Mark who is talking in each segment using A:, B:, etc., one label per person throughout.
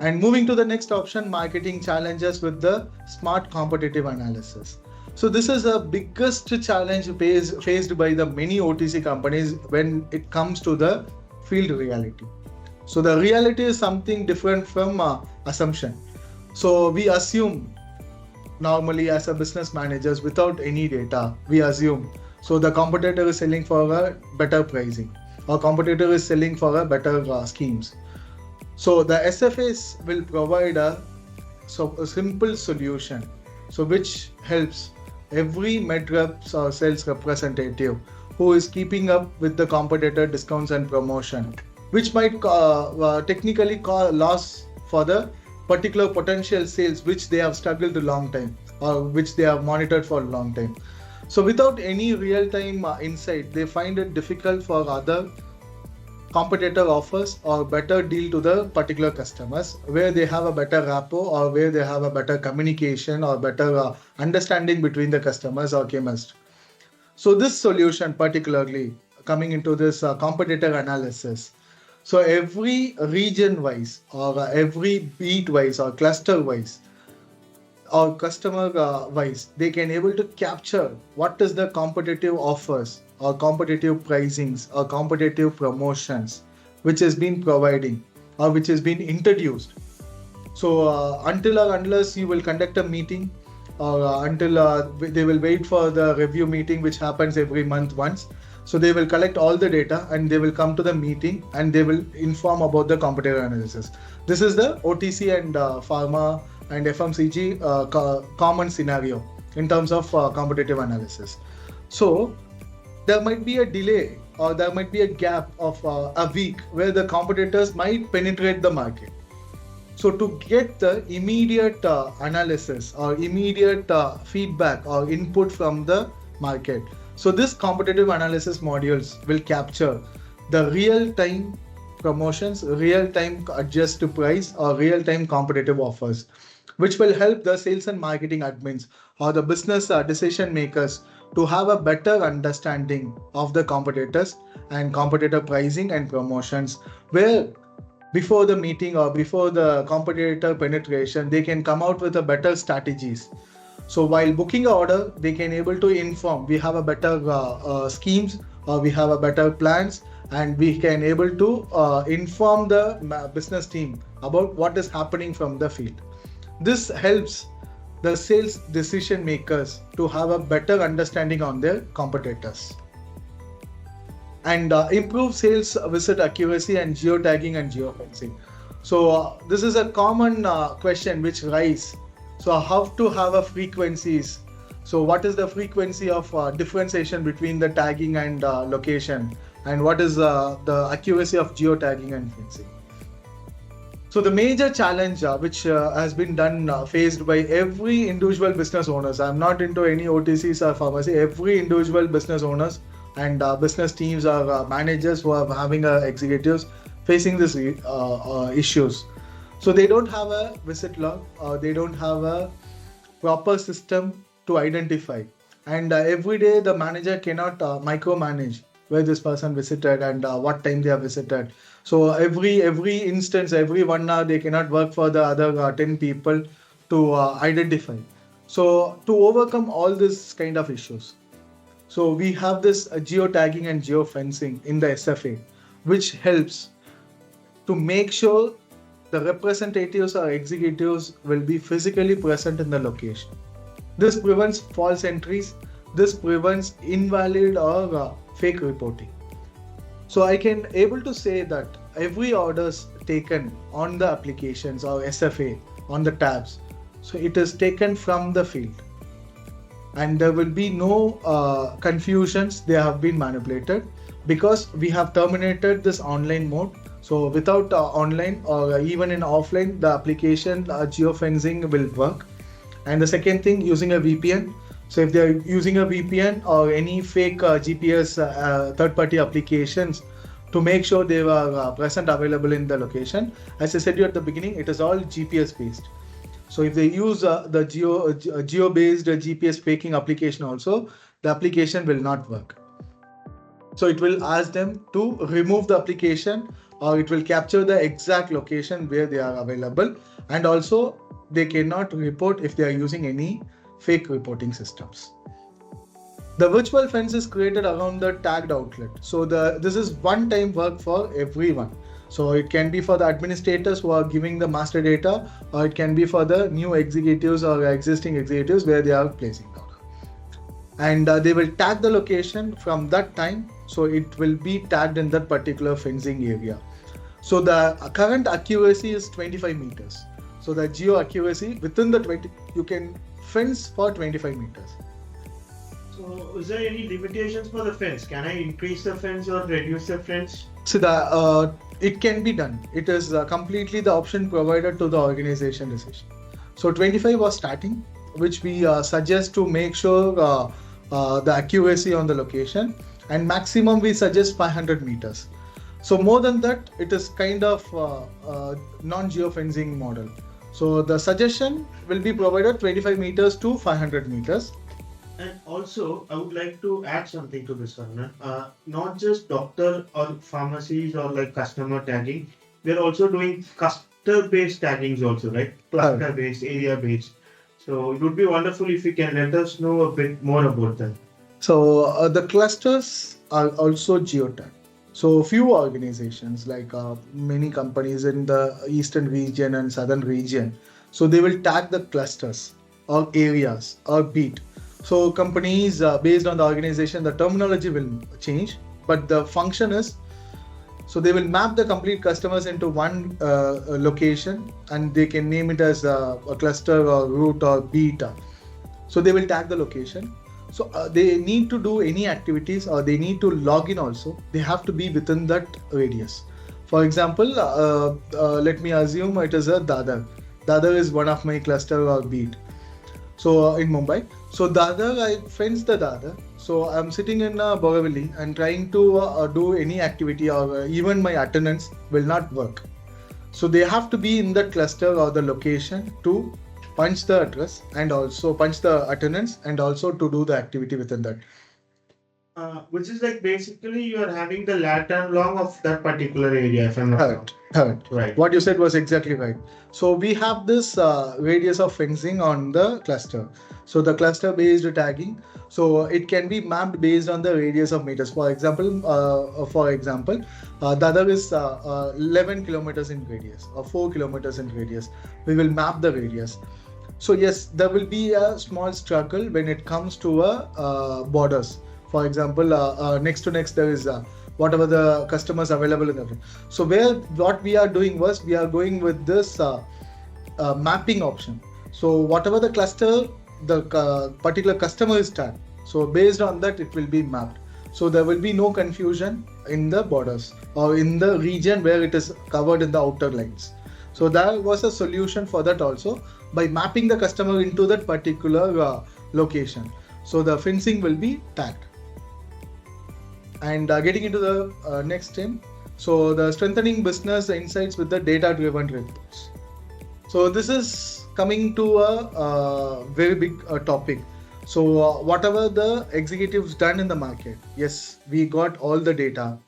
A: And moving to the next option, marketing challenges with the smart competitive analysis. So this is the biggest challenge faced by the many OTC companies when it comes to the field reality. So the reality is something different from assumption. So we assume normally as a business managers without any data, we assume. So the competitor is selling for a better pricing, or competitor is selling for a better schemes. So the SFAs will provide a simple solution, so which helps every med reps or sales representative who is keeping up with the competitor discounts and promotion, which might technically cause loss for the particular potential sales which they have struggled a long time or which they have monitored for a long time. So without any real-time insight, they find it difficult for other competitor offers or better deal to the particular customers where they have a better rapport or where they have a better communication or better understanding between the customers or chemists. So this solution particularly coming into this competitor analysis. So every region wise or every beat wise or cluster wise or customer wise, they can able to capture what is the competitive offers or competitive pricings or competitive promotions which has been providing or which has been introduced. So until or unless you will conduct a meeting or until they will wait for the review meeting which happens every month once. So they will collect all the data and they will come to the meeting and they will inform about the competitor analysis. This is the OTC and pharma and FMCG common scenario in terms of competitive analysis. So there might be a delay or there might be a gap of a week where the competitors might penetrate the market. So to get the immediate analysis or immediate feedback or input from the market. So this competitive analysis modules will capture the real-time promotions, real-time adjust to price or real-time competitive offers, which will help the sales and marketing admins or the business decision makers to have a better understanding of the competitors and competitor pricing and promotions, where before the meeting or before the competitor penetration, they can come out with a better strategies. So while booking an order, they can able to inform we have a better schemes or we have a better plans, and we can able to inform the business team about what is happening from the field. This helps the sales decision makers to have a better understanding on their competitors and improve sales visit accuracy and geotagging and geofencing. So this is a common question which rise. So how to have a frequencies? So what is the frequency of differentiation between the tagging and location, and what is the accuracy of geotagging and fencing? So the major challenge which has been done faced by every individual business owners. I'm not into any OTCs or pharmacy. Every individual business owners and business teams or managers who are having executives facing these issues. So they don't have a visit log or they don't have a proper system to identify. And every day the manager cannot micromanage where this person visited and what time they have visited. So every instance, every 1 hour, they cannot work for the other 10 people to identify. So to overcome all this kind of issues, so we have this geotagging and geofencing in the SFA, which helps to make sure the representatives or executives will be physically present in the location. This prevents false entries. This prevents invalid or fake reporting. So I can able to say that every orders taken on the applications or SFA on the tabs, so it is taken from the field. And there will be no confusions they have been manipulated, because we have terminated this online mode. So without online or even in offline, the application geofencing will work. And the second thing, using a VPN. So if they are using a VPN or any fake GPS third-party applications to make sure they were present available in the location, as I said to you at the beginning, it is all GPS based. So if they use the geo-based GPS faking application also, the application will not work. So it will ask them to remove the application or it will capture the exact location where they are available, and also they cannot report if they are using any fake reporting systems. The virtual fence is created around the tagged outlet. So this is one-time work for everyone. So it can be for the administrators who are giving the master data, or it can be for the new executives or existing executives where they are placing the order. And they will tag the location from that time. So it will be tagged in that particular fencing area. So the current accuracy is 25 meters. So the geo accuracy within the 20, you can fence for 25 meters.
B: So is there any limitations for the fence? Can I increase the fence or reduce the fence?
A: So it can be done. It is completely the option provided to the organization decision. So 25 was starting, which we suggest to make sure the accuracy on the location, and maximum we suggest 500 meters. So more than that, it is kind of non-geofencing model. So the suggestion will be provided 25 meters to 500 meters.
B: And also, I would like to add something to this one. Not just doctor or pharmacies or like customer tagging, we're also doing cluster-based taggings also, right? Cluster-based, area-based. So it would be wonderful if you can let us know a bit more about that.
A: So the clusters are also geotagged. So few organizations like many companies in the eastern region and southern region, so they will tag the clusters or areas or beat. So companies based on the organization, the terminology will change, but the function is, so they will map the complete customers into one location, and they can name it as a cluster or route or beat. So they will tag the location. So they need to do any activities, or they need to log in also. They have to be within that radius. For example, let me assume it is a Dadar. Dadar is one of my cluster or beat. So in Mumbai, so Dadar, I fence the Dadar. So I'm sitting in Borivali and trying to do any activity, or even my attendance will not work. So they have to be in that cluster or the location to punch the address and also punch the attendance and also to do the activity within that.
B: Which is like basically you are having the lat and long of that particular area, if I'm not wrong.
A: Correct.
B: Right.
A: What you said was exactly right. So we have this radius of fencing on the cluster. So the cluster based tagging, so it can be mapped based on the radius of meters. For example, the other is 11 kilometers in radius or 4 kilometers in radius. We will map the radius. So yes, there will be a small struggle when it comes to borders. For example, next to next there is whatever the customers available in the. So what we are doing was we are going with this mapping option. So whatever the cluster the particular customer is tagged, so based on that it will be mapped. So there will be no confusion in the borders or in the region where it is covered in the outer lines. So there was a solution for that also by mapping the customer into that particular location. So the fencing will be tagged. And getting into the next thing, so the strengthening business insights with the data-driven reports. So this is coming to a very big topic. So whatever the executives done in the market, yes, we got all the data.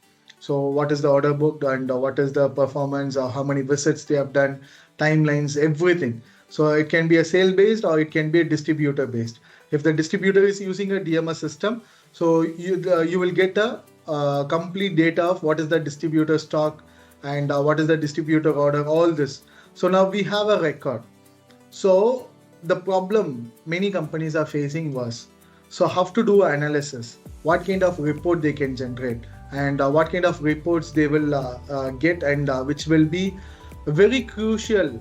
A: So what is the order book and what is the performance or how many visits they have done, timelines, everything. So it can be a sale based or it can be a distributor based. If the distributor is using a DMS system, so you will get a complete data of what is the distributor stock and what is the distributor order, all this. So now we have a record. So the problem many companies are facing was, so how to do analysis, what kind of report they can generate, and what kind of reports they will get, and which will be very crucial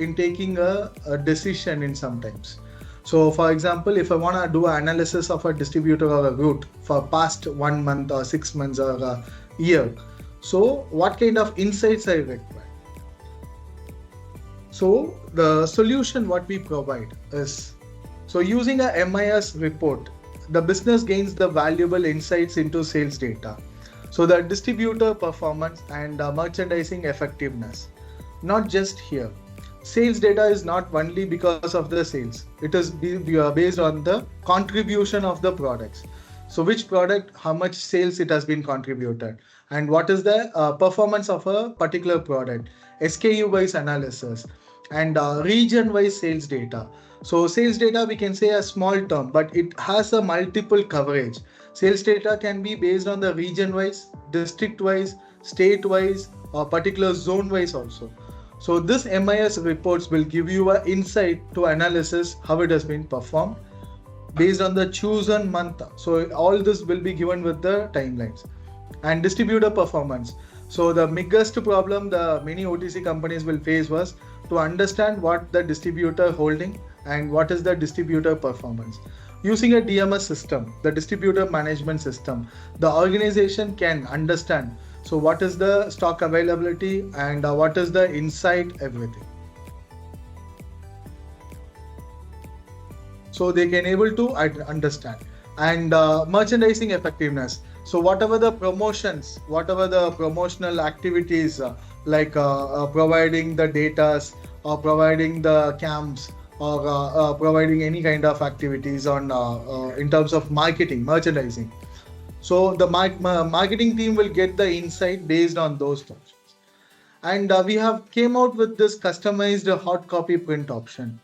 A: in taking a decision in sometimes. So for example, if I want to do an analysis of a distributor or a route for past 1 month or 6 months or a year, so what kind of insights I require? So the solution what we provide is, so using a MIS report, the business gains the valuable insights into sales data. So the distributor performance and merchandising effectiveness, not just here. Sales data is not only because of the sales. It is based on the contribution of the products. So which product, how much sales it has been contributed, and what is the performance of a particular product, SKU wise analysis, and region wise sales data. So sales data, we can say a small term, but it has a multiple coverage. Sales data can be based on the region wise, district wise, state wise, or particular zone wise also. So this MIS reports will give you an insight to analysis how it has been performed based on the chosen month. So all this will be given with the timelines. And distributor performance. So the biggest problem the many OTC companies will face was to understand what the distributor holding and what is the distributor performance. Using a DMS system, the distributor management system, the organization can understand so what is the stock availability and what is the insight, everything. So they can able to understand. And merchandising effectiveness. So whatever the promotions, whatever the promotional activities like providing the datas or providing the camps or providing any kind of activities on in terms of marketing, merchandising. So the marketing team will get the insight based on those functions. And we have came out with this customized hot copy print option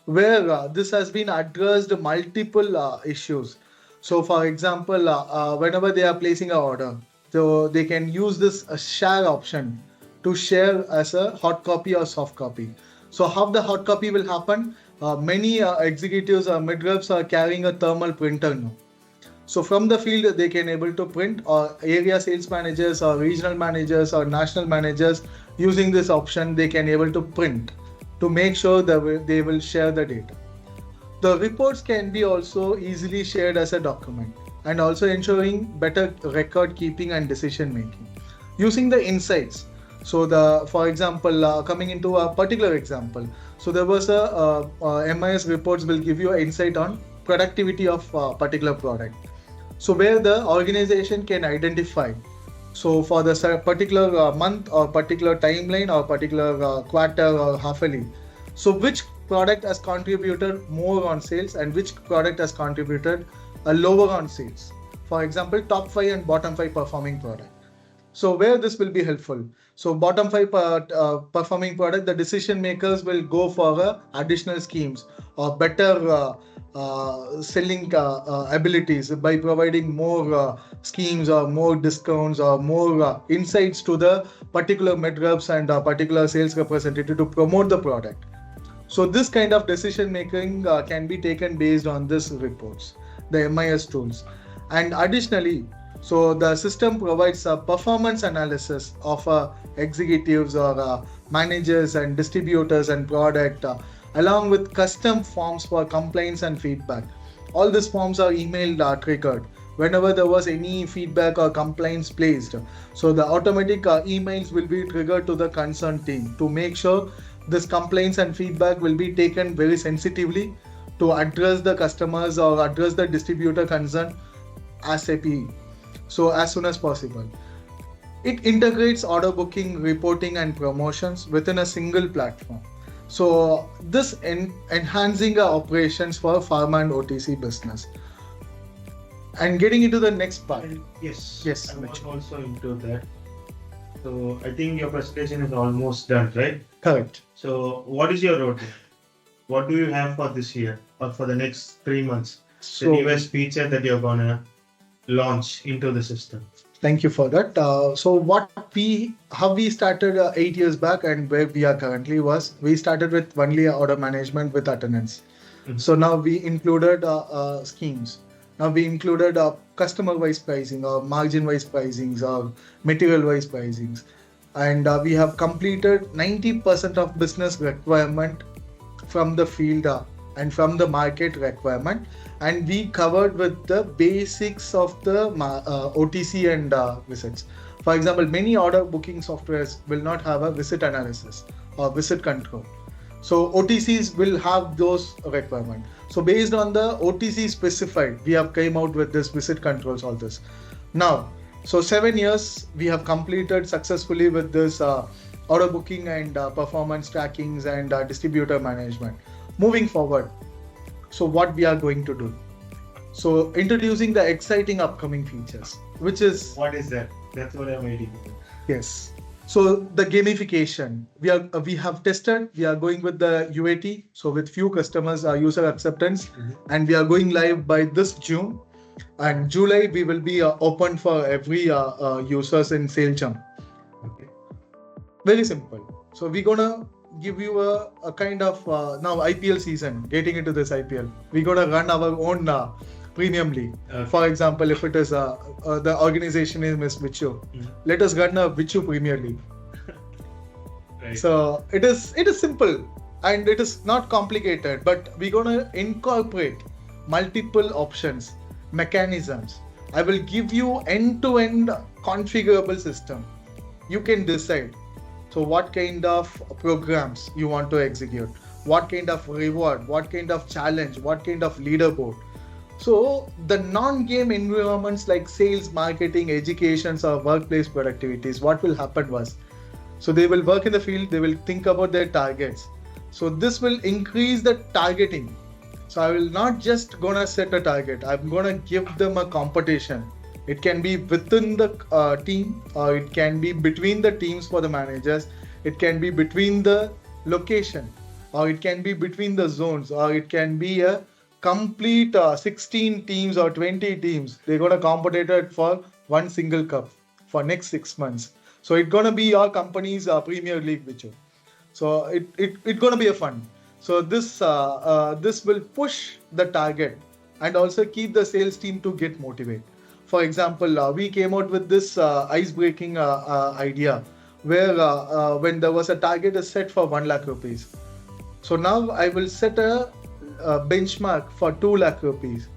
A: where this has been addressed multiple issues. So for example, whenever they are placing an order, so they can use this share option to share as a hot copy or soft copy. So how the hot copy will happen? Many executives or mid-reps are carrying a thermal printer now. So from the field, they can able to print, or area sales managers or regional managers or national managers using this option, they can able to print to make sure that they will share the data. The reports can be also easily shared as a document and also ensuring better record keeping and decision making. Using the insights. So for example, coming into a particular example, so there was a MIS reports will give you an insight on productivity of a particular product. So where the organization can identify, so for the particular month or particular timeline or particular quarter or half-yearly, so which product has contributed more on sales and which product has contributed lower on sales. For example, top 5 and bottom 5 performing product. So where this will be helpful. So bottom 5 performing product, the decision makers will go for additional schemes or better selling abilities by providing more schemes or more discounts or more insights to the particular mid-reps and particular sales representative to promote the product. So this kind of decision making can be taken based on this reports, the MIS tools. And additionally, so the system provides a performance analysis of executives or managers and distributors and product along with custom forms for complaints and feedback. All these forms are email triggered whenever there was any feedback or complaints placed. So the automatic emails will be triggered to the concerned team to make sure this complaints and feedback will be taken very sensitively to address the customers or address the distributor concern ASAP. So as soon as possible. It integrates order booking, reporting and promotions within a single platform. So this enhancing our operations for pharma and OTC business. And getting into the next part.
B: Yes,
A: Yes,
B: I was also into that. So I think your presentation is almost done, right?
A: Correct.
B: So what is your roadmap? What do you have for this year or for the next 3 months? The newest feature that you're gonna launch into the system.
A: Thank you for that. So how we started 8 years back and where we are currently was we started with only order management with attendance. Mm-hmm. So now we included schemes. Now we included customer-wise pricing or margin-wise pricings or material-wise pricings. And we have completed 90% of business requirement from the field and from the market requirement. And we covered with the basics of the OTC and visits. For example, many order booking softwares will not have a visit analysis or visit control. So OTCs will have those requirements. So based on the OTC specified, we have came out with this visit controls, all this. Now, so 7 years we have completed successfully with this order booking and performance trackings and distributor management. Moving forward, so what we are going to do? So introducing the exciting upcoming features, which is
B: What is that? That's what I'm waiting for.
A: yes. So the gamification we have tested. We are going with the UAT. So with few customers, user acceptance, and we are going live by this June. And July we will be open for every users in Salecham.
B: Okay.
A: Very simple. So we're gonna give you a kind of now IPL season. Getting into this IPL, we're gonna run our own premium league.
B: Okay.
A: For example, if it is the organization is Miss Vichu, let us run a Vichu Premier League.
B: Right.
A: So it is simple and it is not complicated, but we're gonna incorporate multiple options, mechanisms. I will give you end-to-end configurable system. You can decide. So what kind of programs you want to execute, what kind of reward, what kind of challenge, what kind of leaderboard. So the non-game environments like sales, marketing, educations or workplace productivities, what will happen was, so they will work in the field, they will think about their targets. So this will increase the targeting. So I will not just gonna set a target, I'm gonna give them a competition. It can be within the team, or it can be between the teams for the managers. It can be between the location, or it can be between the zones, or it can be a complete 16 teams or 20 teams. They're gonna compete it for one single cup for next 6 months. So it's gonna be your company's Premier League, Vichu. So it gonna be a fun. So this will push the target and also keep the sales team to get motivated. For example, we came out with this ice-breaking idea where when there was a target is set for 1 lakh rupees. So now I will set a benchmark for 2 lakh rupees.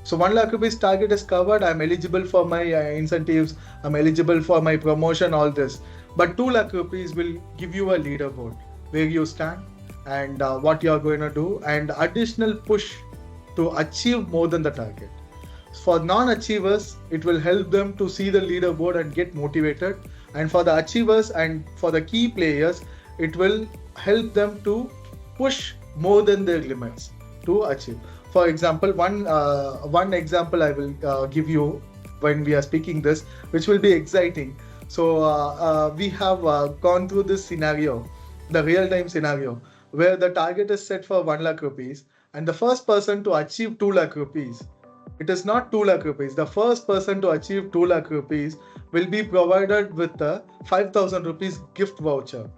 A: So 1 lakh rupees target is covered. I'm eligible for my incentives. I'm eligible for my promotion, all this. But 2 lakh rupees will give you a leaderboard where you stand and what you're going to do, and additional push to achieve more than the target. For non-achievers, it will help them to see the leaderboard and get motivated. And for the achievers and for the key players, it will help them to push more than their limits to achieve. For example, one example I will give you when we are speaking this, which will be exciting. So we have gone through this scenario, the real-time scenario, where the target is set for 1 lakh rupees, and the first person to achieve 2 lakh rupees, it is not 2 lakh rupees. The first person to achieve 2 lakh rupees will be provided with a 5,000 rupees gift voucher.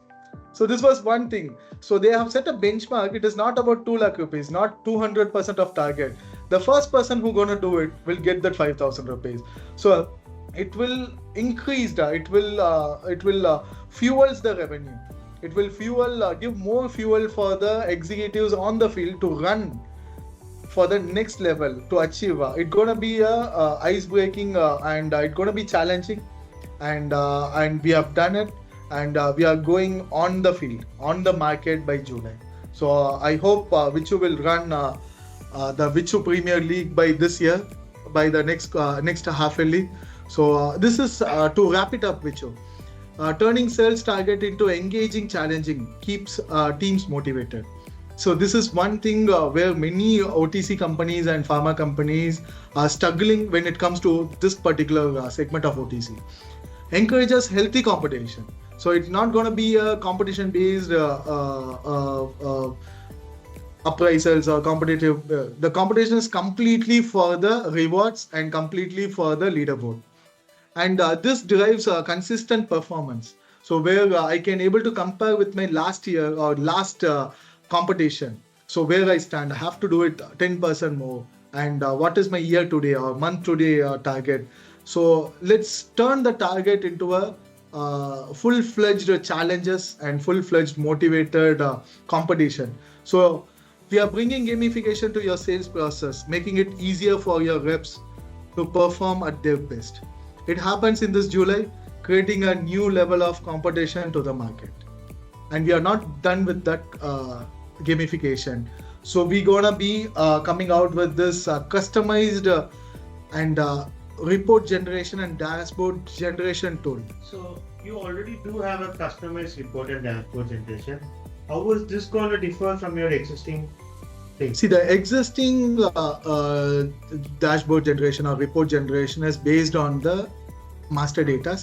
A: So this was one thing. So they have set a benchmark. It is not about 2 lakh rupees, not 200% of target. The first person who gonna do it will get that 5,000 rupees. So it will increase it will fuels the revenue. It will give more fuel for the executives on the field to run for the next level to achieve. It's gonna be a ice breaking and it's gonna be challenging, and we have done it, and we are going on the field, on the market by July. So I hope Vichu will run the Vichu Premier League by this year, by the next half yearly. So this is to wrap it up, Vichu. Turning sales target into engaging, challenging keeps teams motivated. So this is one thing where many OTC companies and pharma companies are struggling when it comes to this particular segment of OTC. Encourages healthy competition. So it's not going to be a competition based appraisals or competitive. The competition is completely for the rewards and completely for the leaderboard. And this derives a consistent performance. So where I can able to compare with my last year or last competition. So where I stand, I have to do it 10% more. And what is my year today or month today target? So let's turn the target into a full-fledged challenges and full-fledged motivated competition. So we are bringing gamification to your sales process, making it easier for your reps to perform at their best. It happens in this July, creating a new level of competition to the market. And we are not done with that gamification. So we're gonna be coming out with this customized and report generation and dashboard generation tool.
B: So you already do have a customized report and dashboard generation. How is this going to differ from your existing thing?
A: See, the existing dashboard generation or report generation is based on the master data.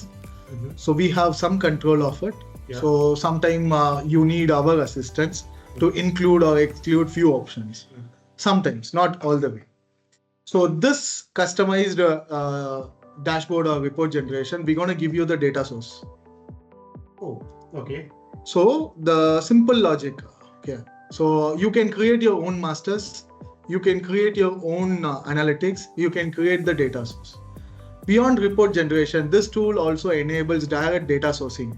A: So we have some control of it.
B: Yeah.
A: So sometime you need our assistance to include or exclude few options. Sometimes, not all the way. So this customized dashboard or report generation, we're going to give you the data source.
B: Oh, okay.
A: So the simple logic. Okay. So you can create your own masters. You can create your own analytics. You can create the data source. Beyond report generation, this tool also enables direct data sourcing,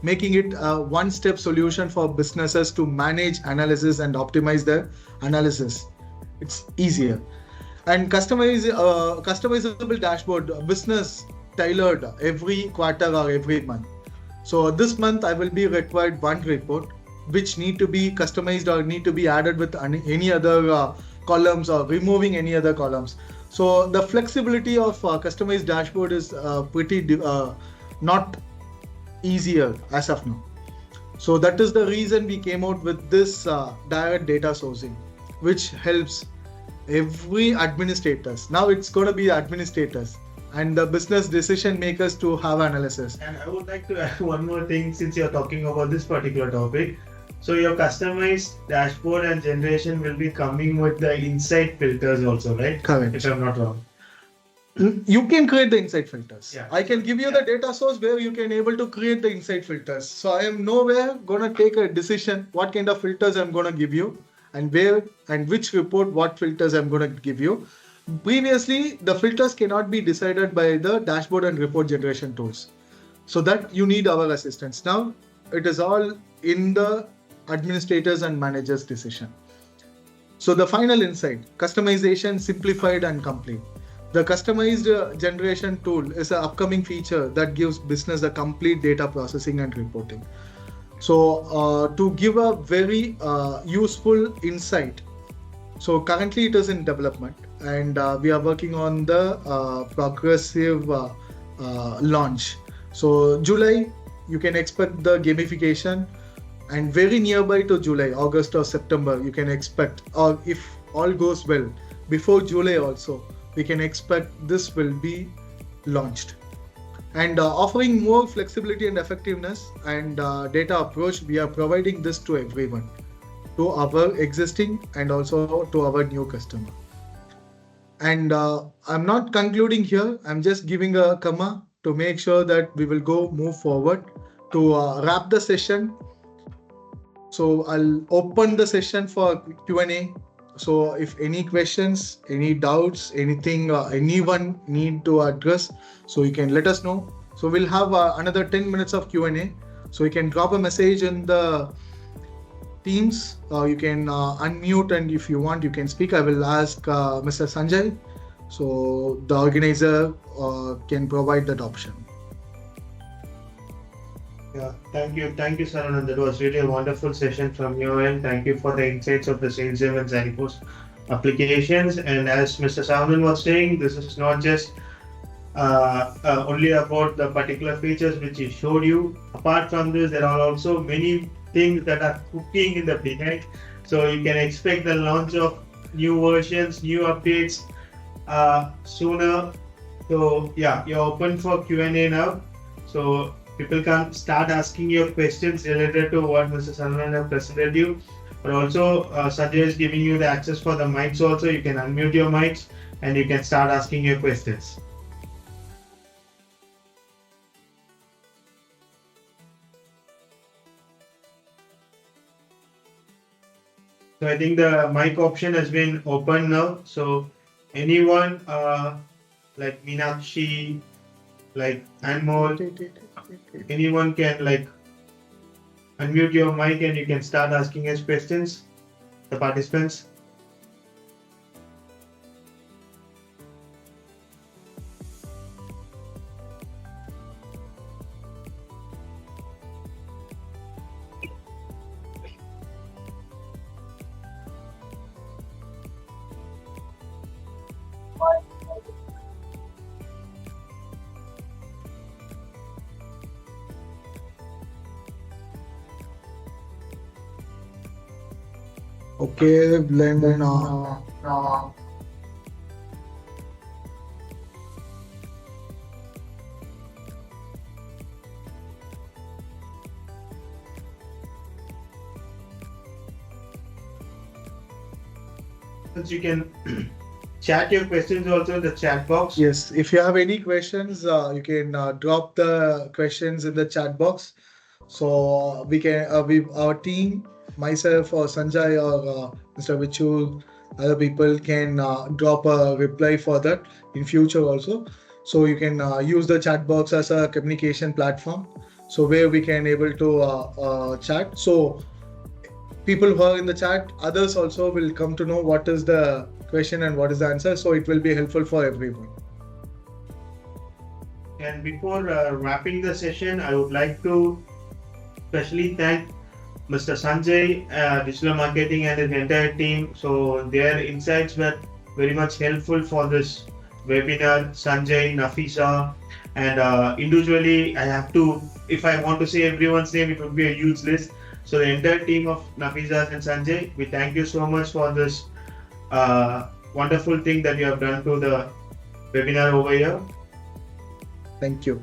A: making it a one-step solution for businesses to manage analysis and optimize their analysis. It's easier. And customizable dashboard, business tailored every quarter or every month. So this month I will be required one report which need to be customized or need to be added with any other columns or removing any other columns. So the flexibility of customized dashboard is pretty not easier as of now. So that is the reason we came out with this direct data sourcing, which helps every administrators. Now it's going to be administrators and the business decision makers to have analysis.
B: And I would like to add one more thing since you're talking about this particular topic. So your customized dashboard and generation will be coming with the insight filters also, right?
A: Correct.
B: If I'm not wrong.
A: You can create the insight filters.
B: Yeah.
A: I can give you the data source where you can able to create the insight filters. So I am nowhere going to take a decision what kind of filters I'm going to give you and where and which report what filters I'm going to give you. Previously, the filters cannot be decided by the dashboard and report generation tools. So that you need our assistance. Now it is all in the administrators and managers decision. So the final insight, customization simplified and complete. The customized generation tool is an upcoming feature that gives business a complete data processing and reporting. So to give a very useful insight, so currently it is in development and we are working on the progressive launch. So July, you can expect the gamification, and very nearby to July, August or September, you can expect, or if all goes well, before July also, we can expect this will be launched. And offering more flexibility and effectiveness and data approach, we are providing this to everyone, to our existing and also to our new customer. And I'm not concluding here. I'm just giving a comma to make sure that we will move forward to wrap the session. So I'll open the session for Q&A. So if any questions, any doubts, anything anyone need to address, so you can let us know. So we'll have another 10 minutes of Q&A. So you can drop a message in the Teams. You can unmute, and if you want, you can speak. I will ask Mr. Sanjay. So the organizer can provide that option.
B: Yeah, thank you, Saravanan. That was really a wonderful session from your end. Thank you for the insights of the SalesGem and Zappos applications. And as Mr. Saravanan was saying, this is not just only about the particular features which he showed you. Apart from this, there are also many things that are cooking in the behind. So you can expect the launch of new versions, new updates sooner. So yeah, you're open for Q&A now. So people can start asking your questions related to what Mr. Saravanan has presented you. But also Sanjay is giving you the access for the mics also. You can unmute your mics and you can start asking your questions. So I think the mic option has been open now. So anyone like Meenakshi, like Anmol, anyone can like unmute your mic and you can start asking us questions, the participants.
A: Okay, then
B: You can chat your questions also in the chat box.
A: yes, if you have any questions, you can drop the questions in the chat box. So we can, our team, myself or Sanjay or Mr. Vichu, other people can drop a reply for that in future also. So you can use the chat box as a communication platform. So where we can able to chat. So people who are in the chat, others also will come to know what is the question and what is the answer. So it will be helpful for everyone.
B: And before wrapping the session, I would like to especially thank Mr. Sanjay, digital marketing and his entire team. So their insights were very much helpful for this webinar. Sanjay, Nafisa, and individually, I have to, if I want to say everyone's name, it would be a huge list. So the entire team of Nafisa and Sanjay, we thank you so much for this wonderful thing that you have done to the webinar over here.
A: Thank you.